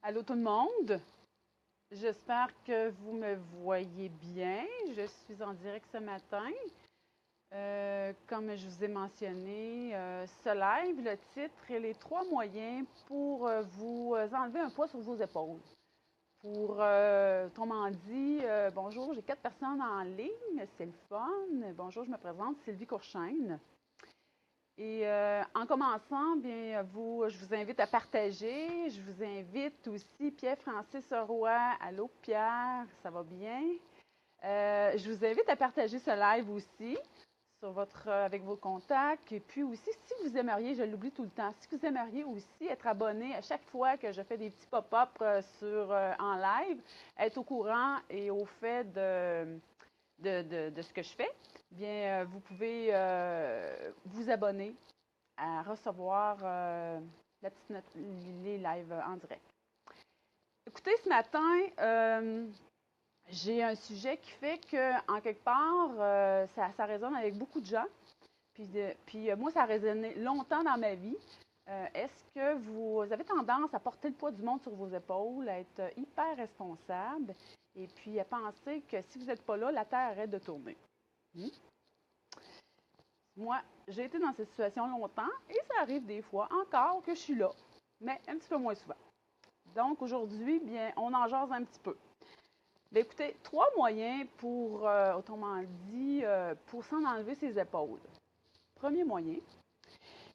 Allô tout le monde, j'espère que vous me voyez bien. Je suis en direct ce matin. Comme je vous ai mentionné, ce live, le titre est les 3 moyens pour vous enlever un poids sur vos épaules. Autrement dit, bonjour, j'ai 4 personnes en ligne, c'est le fun. Bonjour, je me présente, Sylvie Courchaine. Et en commençant, bien, je vous invite à partager. Je vous invite aussi Pierre-Francis Roy. Allô, Pierre, ça va bien? Je vous invite à partager ce live aussi avec vos contacts. Et puis aussi, si vous aimeriez, je l'oublie tout le temps, si vous aimeriez aussi être abonné à chaque fois que je fais des petits pop-up en live, être au courant et au fait de ce que je fais, bien, vous pouvez vous abonner à recevoir les lives en direct. Écoutez, ce matin, j'ai un sujet qui fait que, en quelque part, ça résonne avec beaucoup de gens. Puis moi, ça a résonné longtemps dans ma vie. Est-ce que vous avez tendance à porter le poids du monde sur vos épaules, à être hyper responsable et puis à penser que si vous n'êtes pas là, la Terre arrête de tourner? Moi, j'ai été dans cette situation longtemps et ça arrive des fois encore que je suis là, mais un petit peu moins souvent. Donc aujourd'hui, bien, on en jase un petit peu. Bien, écoutez, 3 moyens pour, autrement dit, pour s'en enlever ses épaules. Premier moyen,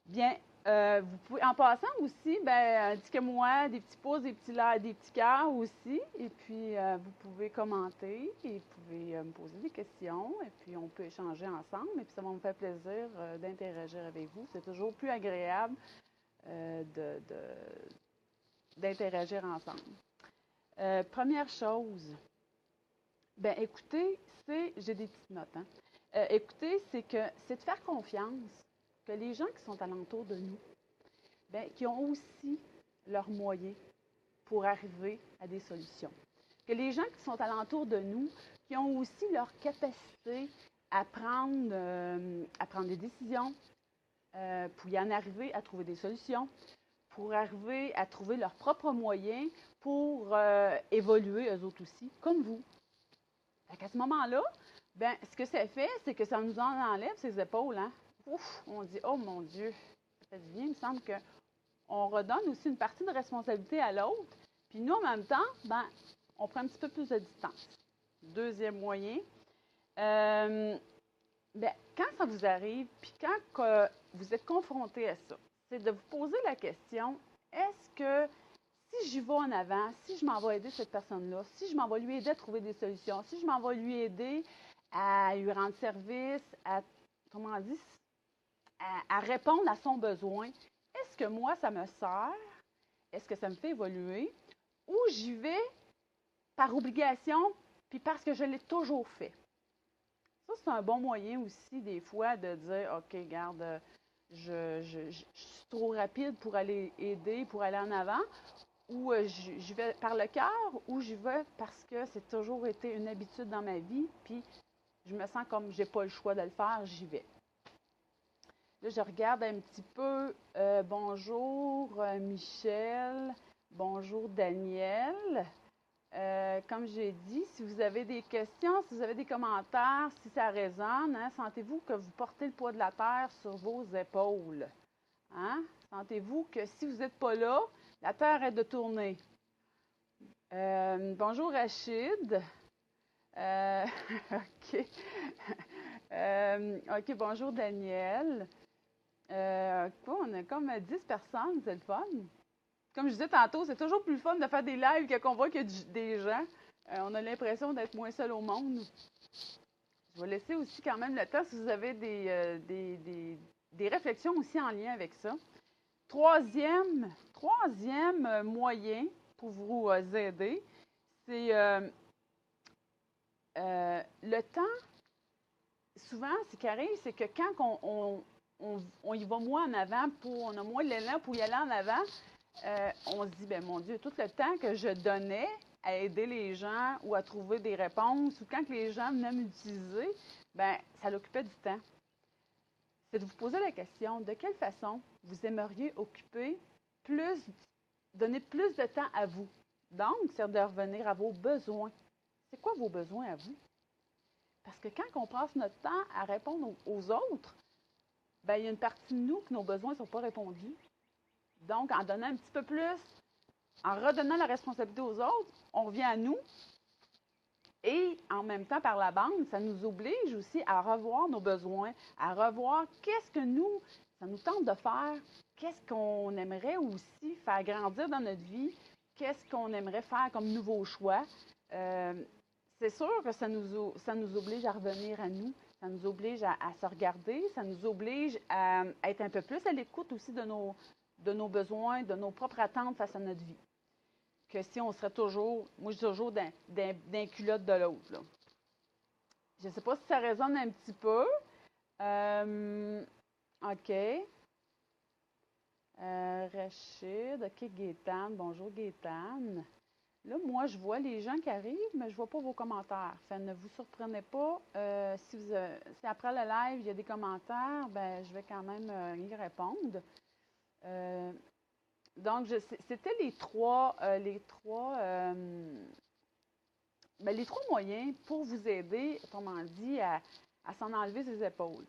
bien, vous pouvez, en passant aussi, ben, indiquez-moi des petits pouces, des petits likes, des petits cœurs aussi. Et puis, vous pouvez commenter et vous pouvez me poser des questions. Et puis, on peut échanger ensemble. Et puis, ça va me faire plaisir d'interagir avec vous. C'est toujours plus agréable d'interagir ensemble. Première chose, ben, écoutez, j'ai des petites notes, hein. Écoutez, c'est de faire confiance que les gens qui sont alentour de nous, bien, qui ont aussi leurs moyens pour arriver à des solutions. Que les gens qui sont alentour de nous, qui ont aussi leur capacité à prendre des décisions, pour y en arriver à trouver des solutions, pour arriver à trouver leurs propres moyens pour évoluer eux autres aussi, comme vous. À ce moment-là, ben, ce que ça fait, c'est que ça nous en enlève ses épaules. Hein? Ouf, on dit, oh mon Dieu, ça fait du bien. Il me semble qu'on redonne aussi une partie de responsabilité à l'autre. Puis nous, en même temps, ben, on prend un petit peu plus de distance. Deuxième moyen, ben, quand ça vous arrive, puis quand vous êtes confronté à ça, c'est de vous poser la question, est-ce que si j'y vais en avant, si je m'en vais aider cette personne-là, si je m'en vais lui aider à trouver des solutions, si je m'en vais lui aider à lui rendre service, comment on dit, à répondre à son besoin, est-ce que moi, ça me sert? Est-ce que ça me fait évoluer? Ou j'y vais par obligation, puis parce que je l'ai toujours fait? Ça, c'est un bon moyen aussi, des fois, de dire, OK, garde, je suis trop rapide pour aller aider, pour aller en avant, ou j'y vais par le cœur, ou j'y vais parce que c'est toujours été une habitude dans ma vie, puis je me sens comme j'ai pas le choix de le faire, j'y vais. Là, je regarde un petit peu. Bonjour Michel. Bonjour Daniel. Comme j'ai dit, si vous avez des questions, si vous avez des commentaires, si ça résonne, hein, sentez-vous que vous portez le poids de la terre sur vos épaules. Hein? Sentez-vous que si vous n'êtes pas là, la terre arrête de tourner. Bonjour Rachid. OK. OK, bonjour Daniel. On a comme 10 personnes, c'est le fun. Comme je disais tantôt, c'est toujours plus fun de faire des lives qu'on voit qu'il y a des gens. On a l'impression d'être moins seul au monde. Je vais laisser aussi quand même le temps si vous avez des réflexions aussi en lien avec ça. Troisième moyen pour vous aider, c'est le temps. Souvent, ce qui arrive, c'est que quand on y va moins en avant, on a moins l'élan pour y aller en avant, on se dit, ben mon Dieu, tout le temps que je donnais à aider les gens ou à trouver des réponses, ou quand les gens venaient m'utiliser, ben ça l'occupait du temps. C'est de vous poser la question, de quelle façon vous aimeriez donner plus de temps à vous? Donc, c'est de revenir à vos besoins. C'est quoi vos besoins à vous? Parce que quand on passe notre temps à répondre aux autres, ben, il y a une partie de nous que nos besoins ne sont pas répondus. Donc, en donnant un petit peu plus, en redonnant la responsabilité aux autres, on revient à nous. Et en même temps, par la bande, ça nous oblige aussi à revoir nos besoins, à revoir qu'est-ce que nous, ça nous tente de faire, qu'est-ce qu'on aimerait aussi faire grandir dans notre vie, qu'est-ce qu'on aimerait faire comme nouveau choix. Euh, c'est sûr que ça nous oblige à revenir à nous, ça nous oblige à se regarder, ça nous oblige à être un peu plus à l'écoute aussi de nos besoins, de nos propres attentes face à notre vie. Que si on serait toujours, moi je dis toujours, d'un culotte de l'autre. Là. Je ne sais pas si ça résonne un petit peu. OK. Rachid, OK, Gaétane. Bonjour, Gaétane. Là, moi, je vois les gens qui arrivent, mais je ne vois pas vos commentaires. Fait, ne vous surprenez pas. Si après le live, il y a des commentaires, ben, je vais quand même y répondre. Donc, c'était les trois moyens pour vous aider, autrement dit, à s'en enlever ses épaules.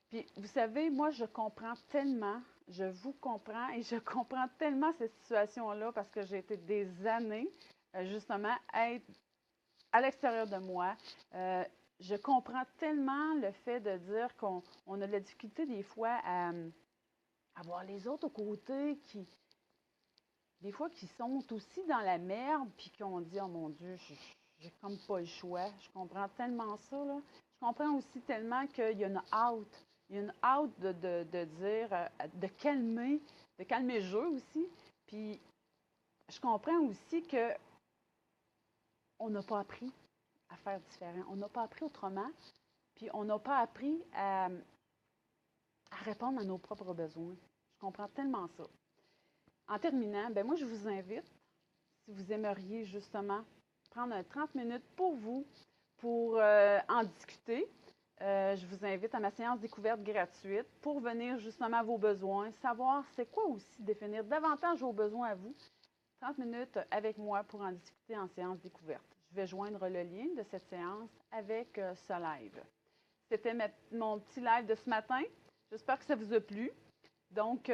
Puis, vous savez, moi, je comprends tellement, je vous comprends et je comprends tellement cette situation-là parce que j'ai été des années, justement, à être à l'extérieur de moi. Je comprends tellement le fait de dire qu'on a de la difficulté des fois à voir les autres aux côtés des fois qui sont aussi dans la merde, puis qu'on dit, oh mon Dieu, j'ai comme pas le choix. Je comprends tellement ça, là. Je comprends aussi tellement qu'il y a une out. Il y a une out de dire, de calmer le jeu aussi. Puis je comprends aussi que on n'a pas appris à faire différent. On n'a pas appris autrement. Puis on n'a pas appris à répondre à nos propres besoins. Je comprends tellement ça. En terminant, ben moi, je vous invite, si vous aimeriez justement prendre 30 minutes pour vous, pour en discuter, je vous invite à ma séance découverte gratuite pour venir justement à vos besoins, savoir c'est quoi aussi, définir davantage vos besoins à vous. 30 minutes avec moi pour en discuter en séance découverte. Je vais joindre le lien de cette séance avec ce live. C'était mon petit live de ce matin. J'espère que ça vous a plu. Donc,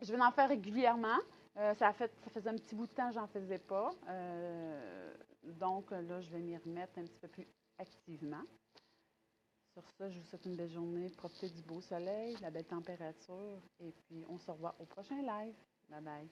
je vais en faire régulièrement. Ça faisait un petit bout de temps que j'en faisais pas. Donc, là, je vais m'y remettre un petit peu plus activement. Sur ça, je vous souhaite une belle journée. Profitez du beau soleil, de la belle température. Et puis, on se revoit au prochain live. Bye bye.